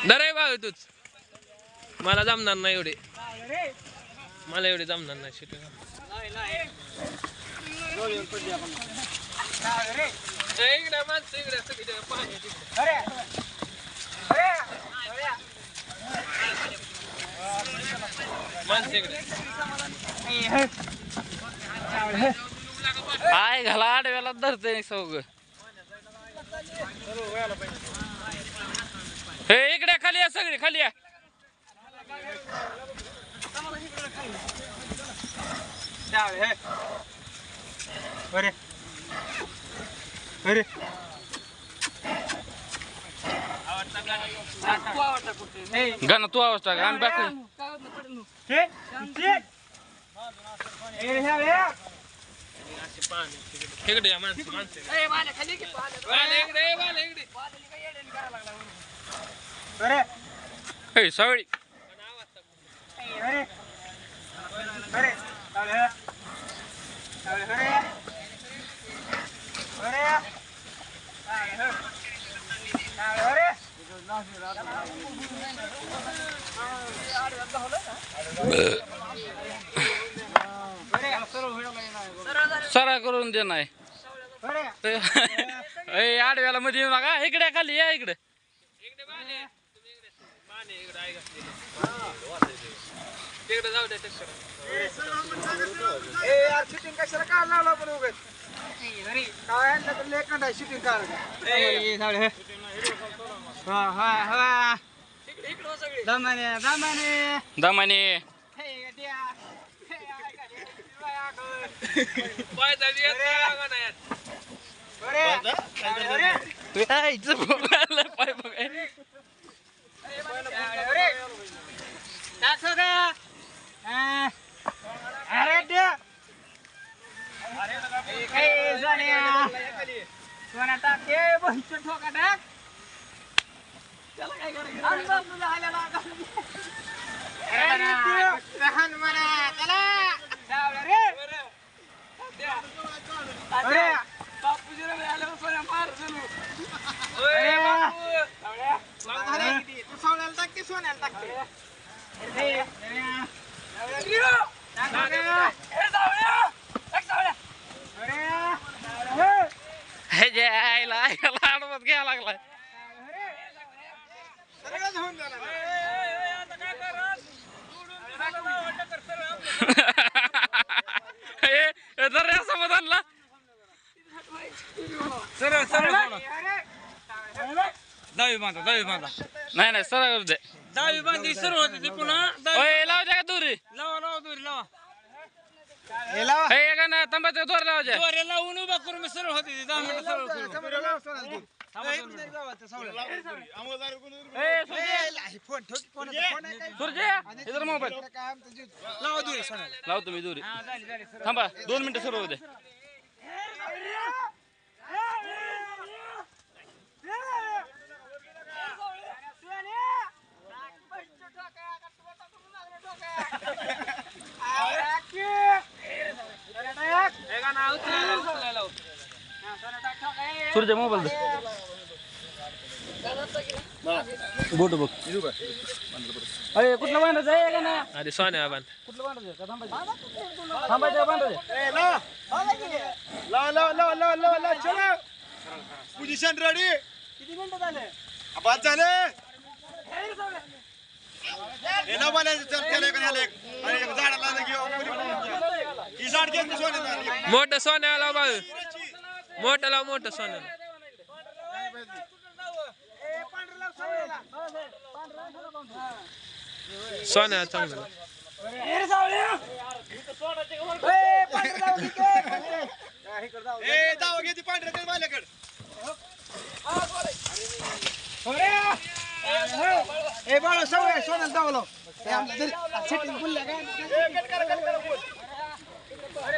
दरे बाबा तूच मला जमणार नाही एवढे मला एवढे जमणार नाही शूटिंग इकडे माणसं इकडे सगळी पाणी माणसं इकडे काय घाला आडव्याला धरतय सौग हे इकडे खाली या सगळी खाली या अरे अरे गाणं तू आवाज टाक आम्ही बाकी इकडे या माणसं माणसं इकडे सावळी सरा करून दे नाही आडव्याला मध्ये येऊ नका इकडे खाली या इकडे तिकडे जाऊ दे शूटिंग कशाला काढ लावला पण उगाच काय लेखंड शूटिंग काढ दमाने दमाने दमाने पाय बघाय सोना टाक ठोका टाक त्याला काय सोन्याला टाक सोन्याला टाकते हे जे आईला आडवत घ्यायला लागलाय समाधानला सरळ सरळ दहावी बांधा नाही नाही सरळ करू दे दहावी बांधी सुरू होती ती पुन्हा लावा का दोरी लावा दोरी लावा ना तंबाचा दोर लावायचे दोरे लावून उभा करून मी सरळ होती 10 मिनिटं सरळ इधर मोबाईल लाव तुम्ही दोरी थांबा 2 मिनिटं सुरू होते सूर्य मोबाईल दे बोट बघ अरे कुठलं बांधायचं आहे का ना अरे सोन्या बांध कुठलं बांधायचं का थांबायचं बांधायचं चला पोझिशन रेडी किती मिनिटं झाले बाद झाले ना मोठं सोन्या लाव बाळ मोठं लाव मोठं सोन्या सोन्या चांगलं जाऊ घे ती पांढऱ्या माझ्याकडे ए बाळा सवय सोन्याला दावलो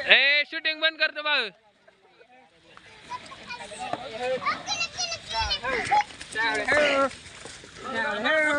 ए शूटिंग बंद करतो बाळ Down here.